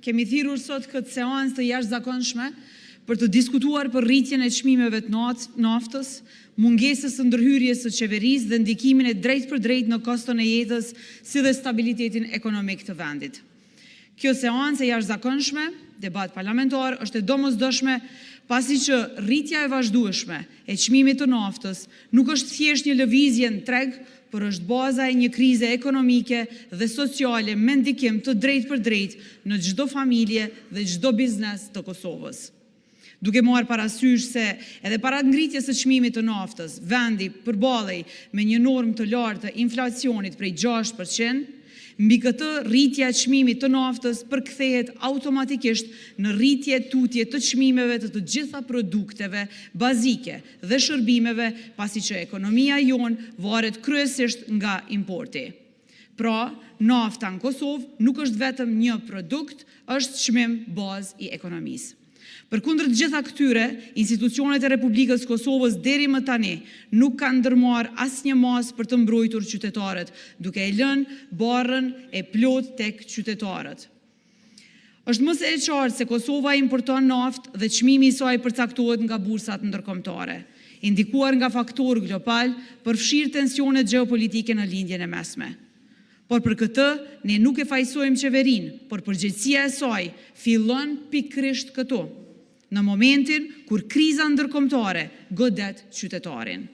kemi thirrur sot këtë seancë të jashtëzakonshme për të diskutuar për rritjen e çmimeve të naftës, mungesës së ndërhyrjes së qeverisë dhe ndikimin e drejtë për drejtë në koston e jetës, si dhe stabilitetin ekonomik të vendit. Kjo seancë e jashtëzakonshme, debat parlamentar, është e domosdoshme pasi që rritja e vazhdueshme e çmimit të naftës nuk është thjesht një lëvizje në treg, por është baza e një krize ekonomike dhe sociale me ndikim të drejtë për drejtë në çdo familje dhe çdo biznes të Kosovës. Duke marrë parasysh se edhe para ngritjes së çmimit të naftës, vendi përballej me një normë të lartë të inflacionit prej 6%, mbi këtë rritja e çmimit të naftës përkthehet automatikisht në rritje tutje të çmimeve të gjitha produkteve bazike dhe shërbimeve, pasi që ekonomia jonë varet kryesisht nga importi. Pra, nafta në Kosovë nuk është vetëm një produkt, është çmim bazë i ekonomisë. Përkundër të gjitha këtyre, institucionet e Republikës Kosovës deri më tani nuk kanë ndërmarrë asnjë masë për të mbrojtur qytetarët, duke e lënë barrën e plot tek qytetarët. Është më së qartë se Kosova importon naftë dhe çmimi i saj përcaktohet nga bursat ndërkombëtare, indikuar nga faktorë global, përfshirë tensionet gjeopolitike në lindjen e mesme. Por për këtë, ne nuk e fajsojmë qeverinë, por përgjegjësia e saj fillon pikërisht këtu, në momentin kur kriza ndërkombëtare godet qytetarin.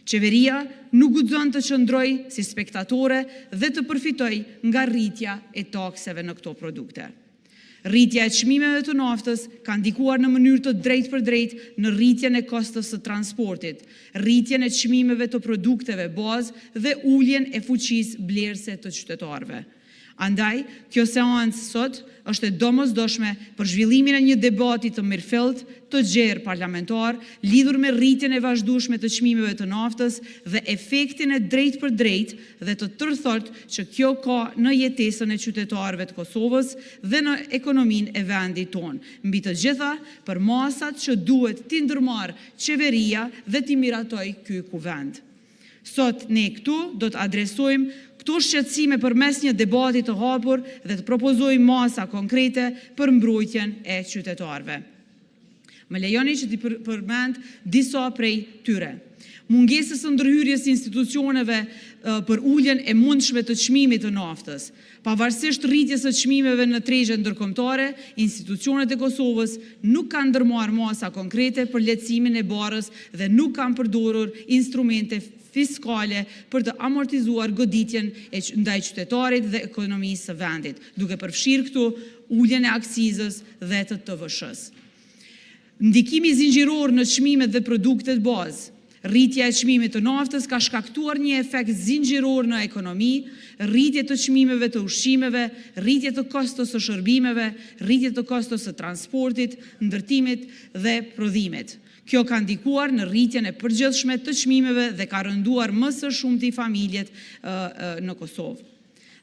Qeveria nuk guxon të qëndrojë si spektatore dhe të përfitojë nga rritja e takseve në këto produkte. Rritja e çmimeve të naftës ka ndikuar në mënyrë të drejtë për drejtë në rritjen e kostos së transportit, rritjen e çmimeve të produkteve bazë dhe uljen e fuqisë blerëse të qytetarëve. Andaj, kjo seancë sot është e domosdoshme për zhvillimin e një debati të mirëfillt, të gjerë parlamentar, lidhur me rritjen e vazhdueshme të çmimeve të naftës dhe efektin e drejtë për drejtë dhe të tërthotë që kjo ka në jetesën e qytetarëve të Kosovës dhe në ekonominë e vendit tonë. Mbi të gjitha, për masat që duhet t'i ndërmarrë qeveria dhe t'i miratojë ky kuvend. Sot ne këtu do të adresojmë këto shqetësime përmes një debati të hapur dhe të propozojmë masa konkrete për mbrojtjen e qytetarëve. Më lejoni që t'i përmend disa prej tyre. Mungesës së ndërhyrjes institucioneve për uljen e mundshme të çmimit të naftës. Pavarësisht rritjes së çmimeve në tregjet ndërkombëtare, institucionet e Kosovës nuk kanë ndërmarrë masa konkrete për lehtësimin e barrës dhe nuk kanë përdorur instrumente fiskale për të amortizuar goditjen ndaj qytetarit dhe ekonomisë së vendit, duke përfshirë këtu uljen e aksizës dhe të TVSH-s. Ndikimi zinxhiror në çmimet dhe produktet bazë. Rritja e çmimit të naftës ka shkaktuar një efekt zinxhiror në ekonomi, rritje të çmimeve të ushqimeve, rritje të kostos së shërbimeve, rritje të kostos së transportit, ndërtimit dhe prodhimit. Kjo ka ndikuar në rritjen e përgjithshme të çmimeve dhe ka rënduar më së shumti familjet në Kosovë.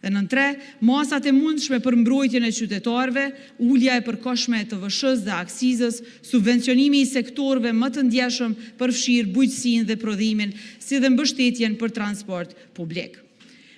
Dhe nën 3, masat e mundshme për mbrojtjen e qytetarëve, ulja e përkohshme e TVSH-s dhe aksizës, subvencionimi i sektorëve më të ndjeshëm përfshirë bujqësinë dhe prodhimin, si dhe mbështetjen për transport publik.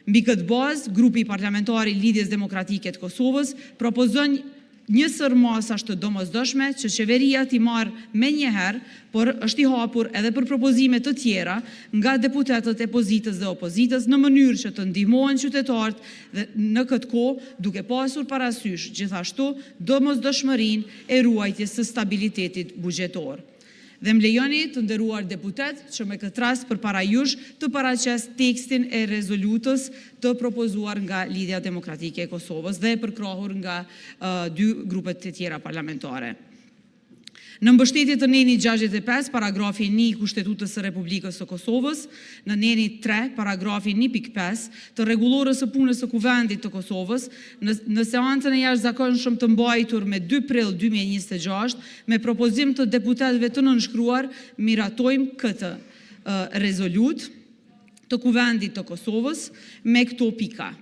Mbi këtë bazë, grupi parlamentar i Lidhjes Demokratike të Kosovës propozon një sër masash të domosdoshme që qeveria t'i marrë me njëherë, por është i hapur edhe për propozime të tjera nga deputetët e pozitës dhe opozitës në mënyrë që të ndihmohen qytetarët dhe në këtë kohë, duke pasur parasysh gjithashtu domosdoshmërinë e ruajtjes së stabilitetit buxhetor. Dhe më lejoni të nderuar deputet që me këtë rast përpara jush të paraqes tekstin e rezolutës të propozuar nga Lidhja Demokratike e Kosovës dhe përkrahur nga 2 grupet të tjera parlamentare. Në mbështetje të neni 65, paragrafi 1 i Kushtetutës së Republikës së Kosovës, në neni 3, paragrafi 1.5 të rregullorës së punës së Kuvendit të Kosovës, në seancën e jashtëzakonshëm të mbajtur me 2 prill 2026, me propozim të deputetëve të nënshkruar, miratojmë këtë rezolut të Kuvendit të Kosovës me këto pika.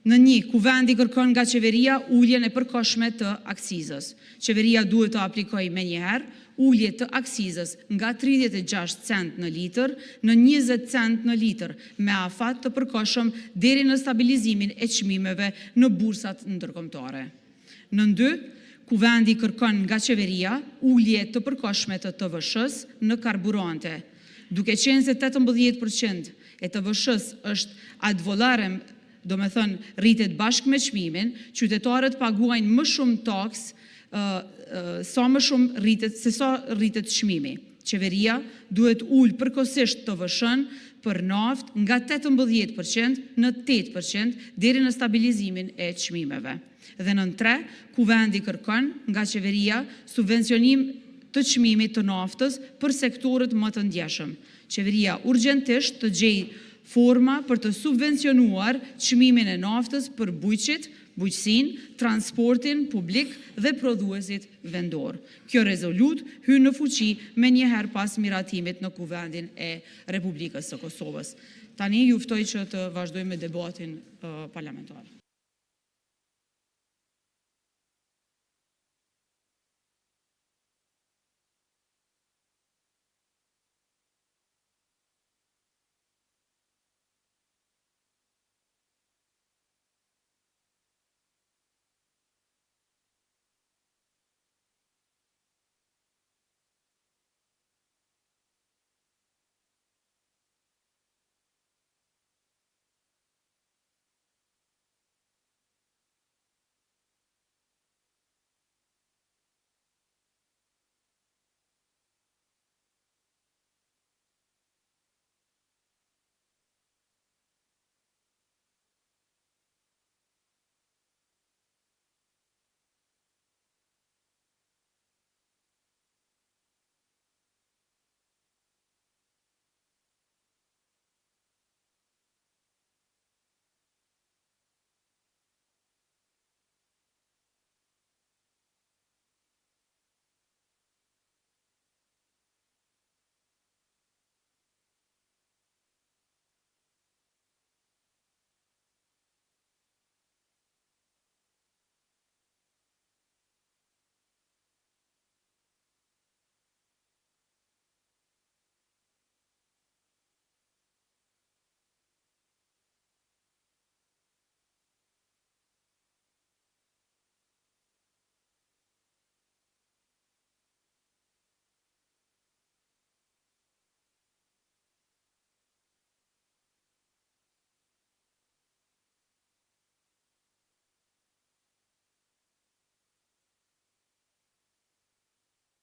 Në 1, Kuvendi kërkon nga qeveria uljen e përkohshme të aksizës. Qeveria duhet të aplikojë menjëherë ulje të aksizës nga 36 cent në litër në 20 cent në litër, me afat të përkohshëm deri në stabilizimin e çmimeve në bursat ndërkombëtare. Në 2, kuvendi kërkon nga qeveria ulje të përkohshme të TVSH-s në karburante. Duke qenë se 18% e TVSH-s është ad valorem, do me thënë rritet bashkë me çmimin, qytetarët paguajnë më shumë taks sa më shumë rritet çmimi. Qeveria duhet ullë përkohësisht TVSH-n për naftë nga 18% në 8% deri në stabilizimin e çmimeve. Dhe në 3, kuvendi kërkon nga qeveria subvencionim të çmimit të naftës për sektorët më të ndjeshëm. Qeveria urgjentisht të gjejë forma për të subvencionuar çmimin e naftës për bujqit, bujqësin, transportin publik dhe prodhuesit vendor. Kjo rezolut hyn në fuqi me njëherë pas miratimit në kuvendin e Republikës së Kosovës. Tani ju ftoj që të vazhdojmë me debatin parlamentar.